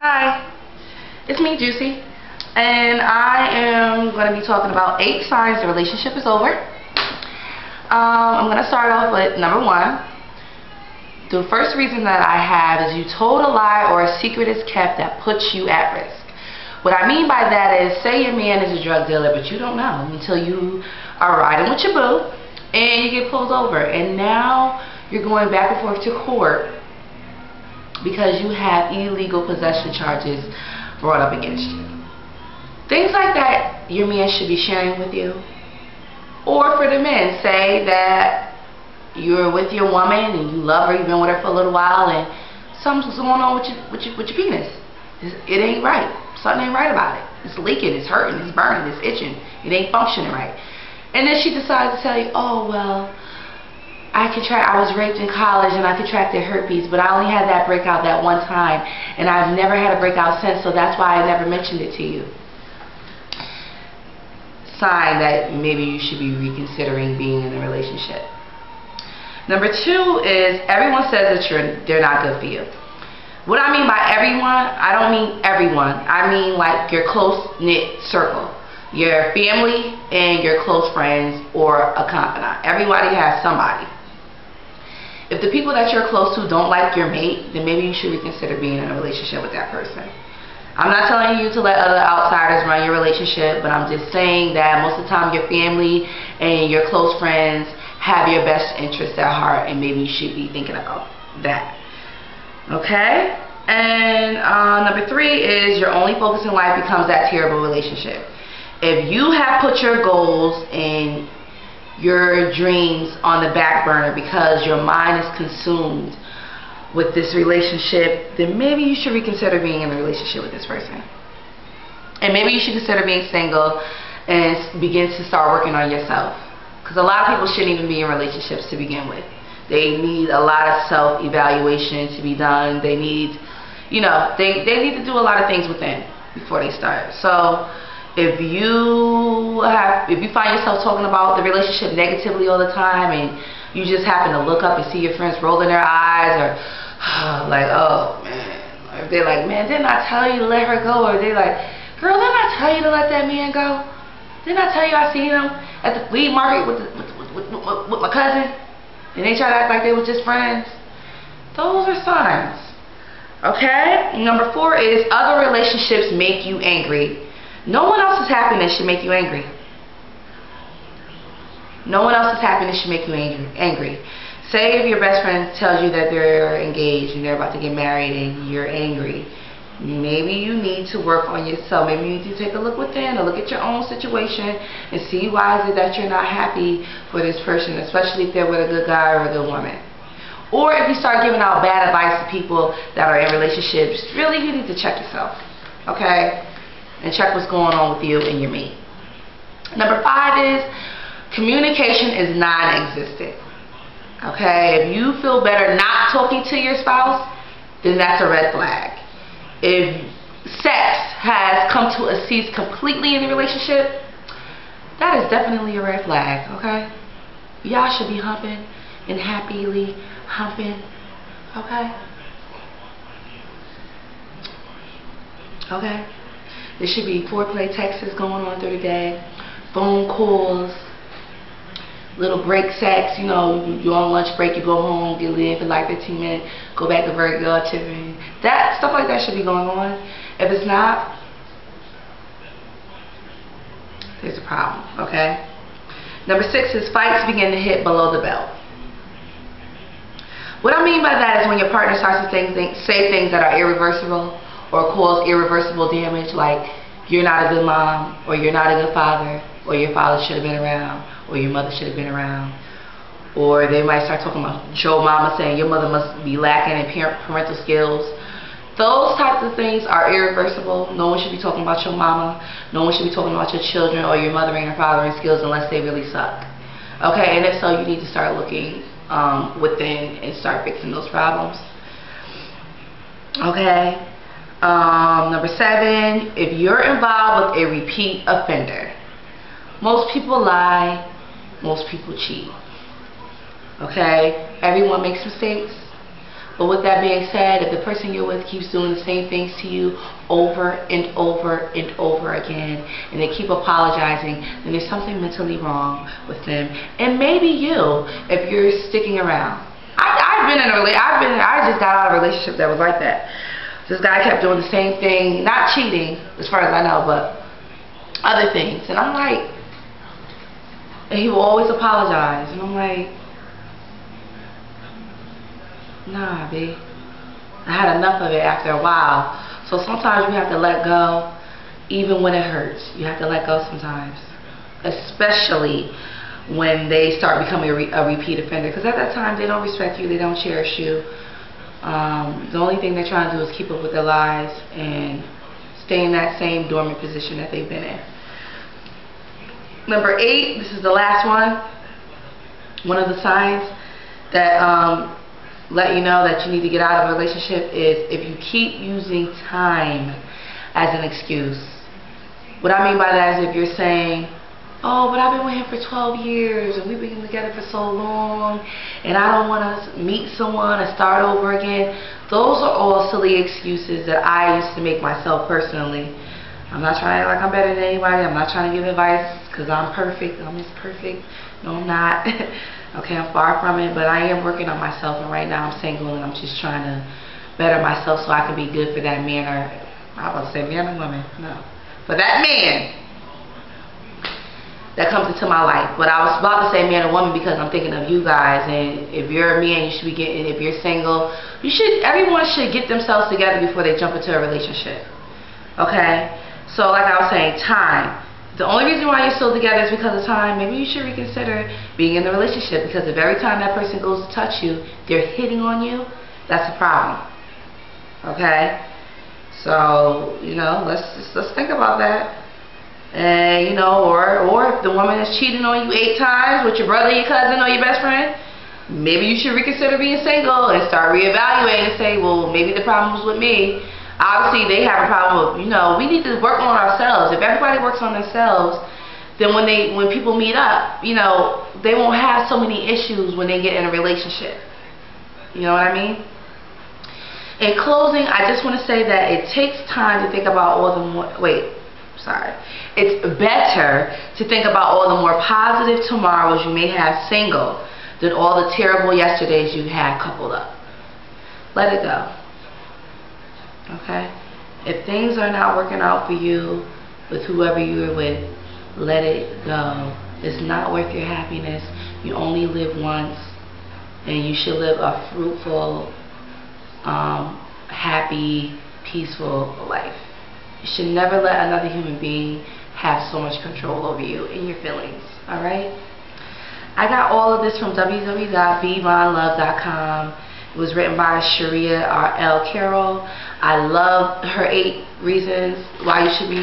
Hi, it's me, Juicy, and I am going to be talking about 8 signs the relationship is over. I'm going to start off with number 1. The first reason that I have is you told a lie or a secret is kept that puts you at risk. What I mean by that is, say your man is a drug dealer, but you don't know until you are riding with your boo and you get pulled over, and now you're going back and forth to court because you have illegal possession charges brought up against you. Things like that your man should be sharing with you. Or for the men, say that you're with your woman and you love her, you've been with her for a little while, and something's going on with your penis. It ain't right. Something ain't right about it. It's leaking, it's hurting, it's burning, it's itching. It ain't functioning right. And then she decides to tell you, oh, well, I was raped in college and I contracted herpes, but I only had that breakout that one time, and I've never had a breakout since, so that's why I never mentioned it to you. Sign that maybe you should be reconsidering being in a relationship. Number 2 is everyone says that they're not good for you. What I mean by everyone, I don't mean everyone. I mean like your close-knit circle. Your family and your close friends or a confidant. Everybody has somebody. If the people that you're close to don't like your mate, then maybe you should reconsider being in a relationship with that person. I'm not telling you to let other outsiders run your relationship, but I'm just saying that most of the time your family and your close friends have your best interests at heart, and maybe you should be thinking about that. Okay? And number 3 is your only focus in life becomes that terrible relationship. If you have put your goals and your dreams on the back burner because your mind is consumed with this relationship, then maybe you should reconsider being in a relationship with this person. And maybe you should consider being single and begin to start working on yourself. Because a lot of people shouldn't even be in relationships to begin with. They need a lot of self-evaluation to be done. They need, they need to do a lot of things within before they start. So if you find yourself talking about the relationship negatively all the time, and you just happen to look up and see your friends rolling their eyes, or like, oh man, or if they're like, man, didn't I tell you to let her go? Or they're like, girl, didn't I tell you to let that man go? Didn't I tell you I seen him at the flea market with my cousin, and they try to act like they were just friends? Those are signs. Okay? Number 4 is other relationships make you angry. No one else's happiness should make you angry. No one else's happiness should make you angry. Say if your best friend tells you that they're engaged and they're about to get married and you're angry. Maybe you need to work on yourself. Maybe you need to take a look within, or look at your own situation and see why is it that you're not happy for this person, especially if they're with a good guy or a good woman. Or if you start giving out bad advice to people that are in relationships, really you need to check yourself. Okay? And check what's going on with you and your mate. Number 5 is communication is non-existent. Okay? If you feel better not talking to your spouse, then that's a red flag. If sex has come to a cease completely in the relationship, that is definitely a red flag. Okay? Y'all should be humping and happily humping. Okay? Okay? There should be foreplay texts going on through the day, phone calls, little break sex. You're on lunch break, you go home, get lit for like 15 minutes, go back to virgo activity. Stuff like that should be going on. If it's not, there's a problem. Okay. Number 6 is fights begin to hit below the belt. What I mean by that is when your partner starts to say things that are irreversible, or cause irreversible damage, like you're not a good mom, or you're not a good father, or your father should have been around, or your mother should have been around. Or they might start talking about your mama saying your mother must be lacking in parental skills. Those types of things are irreversible. No one should be talking about your mama. No one should be talking about your children or your mother and your fathering skills unless they really suck. Okay, and if so, you need to start looking within and start fixing those problems. Okay. Number 7, if you're involved with a repeat offender. Most people lie, most people cheat. Okay? Everyone makes mistakes. But with that being said, if the person you're with keeps doing the same things to you over and over and over again, and they keep apologizing, then there's something mentally wrong with them. And maybe you, if you're sticking around. I just got out of a relationship that was like that. This guy kept doing the same thing, not cheating, as far as I know, but other things. And I'm like, and he will always apologize. And I'm like, nah, B. I had enough of it after a while. So sometimes you have to let go, even when it hurts. You have to let go sometimes. Especially when they start becoming a repeat offender. Because at that time, they don't respect you. They don't cherish you. The only thing they're trying to do is keep up with their lives and stay in that same dormant position that they've been in. Number 8, this is the last one. One of the signs that let you know that you need to get out of a relationship is if you keep using time as an excuse. What I mean by that is if you're saying, oh, but I've been with him for 12 years and we've been together for so long and I don't want to meet someone and start over again. Those are all silly excuses that I used to make myself personally. I'm not trying to act like I'm better than anybody. I'm not trying to give advice because I'm perfect. I'm just perfect. No, I'm not. Okay, I'm far from it, but I am working on myself, and right now I'm single and I'm just trying to better myself so I can be good for that man, or I was about to say man or woman, no, for that man that comes into my life. But I was about to say man or woman because I'm thinking of you guys, and if you're a man, you should be getting, if you're single, everyone should get themselves together before they jump into a relationship. Okay? So like I was saying, time. The only reason why you're still together is because of time. Maybe you should reconsider being in the relationship, because if every time that person goes to touch you, they're hitting on you, that's a problem. Okay? So, you know, let's think about that. And, you know, or if the woman is cheating on you 8 times with your brother, your cousin, or your best friend, maybe you should reconsider being single and start reevaluating and say, well, maybe the problem was with me. Obviously, they have a problem with, you know, we need to work on ourselves. If everybody works on themselves, then when people meet up, you know, they won't have so many issues when they get in a relationship. You know what I mean? In closing, I just want to say that it takes time to think about all the more, it's better to think about all the more positive tomorrows you may have single than all the terrible yesterdays you had coupled up. Let it go. Okay? If things are not working out for you with whoever you're with, let it go. It's not worth your happiness. You only live once, and you should live a fruitful, happy, peaceful life. You should never let another human being have so much control over you and your feelings. Alright? I got all of this from www.bevonlove.com. It was written by Sharia R.L. Carroll. I love her 8 reasons why you should be,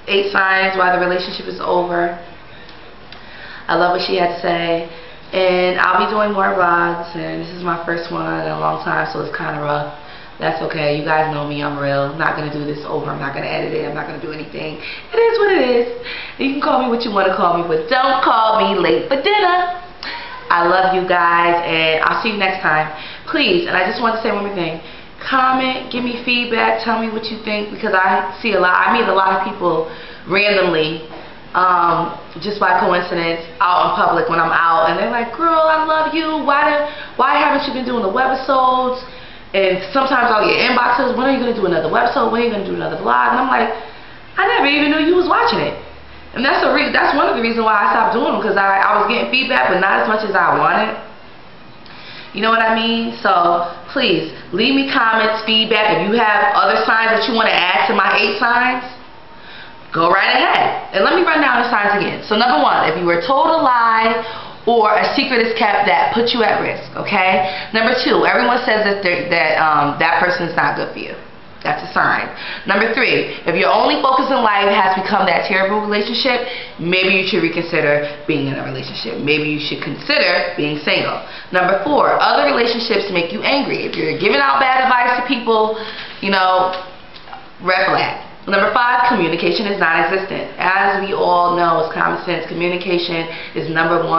8 signs why the relationship is over. I love what she had to say. And I'll be doing more vlogs, and this is my first one in a long time, so it's kind of rough. That's okay. You guys know me. I'm real. I'm not going to do this over. I'm not going to edit it. I'm not going to do anything. It is what it is. You can call me what you want to call me, but don't call me late for dinner. I love you guys, and I'll see you next time. Please, and I just want to say one more thing. Comment, give me feedback, tell me what you think, because I see a lot. I meet a lot of people randomly, just by coincidence, out in public when I'm out, and they're like, girl, I love you. Why haven't you been doing the webisodes? And sometimes I'll get inboxes, when are you going to do another webisode? When are you going to do another vlog? And I'm like, I never even knew you was watching it. And that's one of the reasons why I stopped doing them, because I was getting feedback, but not as much as I wanted. You know what I mean? So please leave me comments, feedback. If you have other signs that you want to add to my 8 signs, go right ahead. And let me run down the signs again. So number 1, if you were told a lie or a secret is kept that puts you at risk. Okay. Number 2, everyone says that that person is not good for you. That's a sign. Number 3, if your only focus in life has become that terrible relationship, maybe you should reconsider being in a relationship. Maybe you should consider being single. Number 4, other relationships make you angry. If you're giving out bad advice to people, you know, red flag. Number 5, communication is non-existent. As we all know, it's common sense. Communication is number 1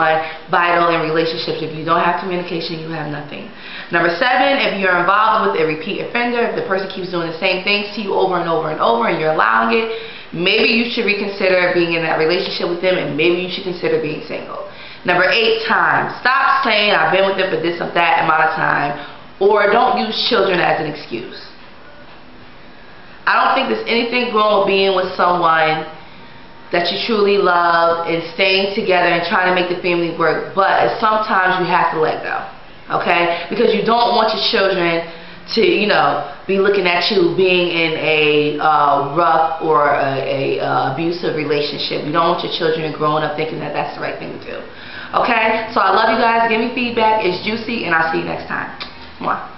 vital in relationships. If you don't have communication, you have nothing. Number 7, if you're involved with a repeat offender, if the person keeps doing the same things to you over and over and over and you're allowing it, maybe you should reconsider being in that relationship with them, and maybe you should consider being single. Number 8, time. Stop saying I've been with them for this or that amount of time, or don't use children as an excuse. I don't think there's anything wrong with being with someone that you truly love and staying together and trying to make the family work, but sometimes you have to let go, okay? Because you don't want your children to, you know, be looking at you being in a rough or a abusive relationship. You don't want your children growing up thinking that that's the right thing to do, okay? So I love you guys. Give me feedback. It's juicy, and I'll see you next time. Mwah.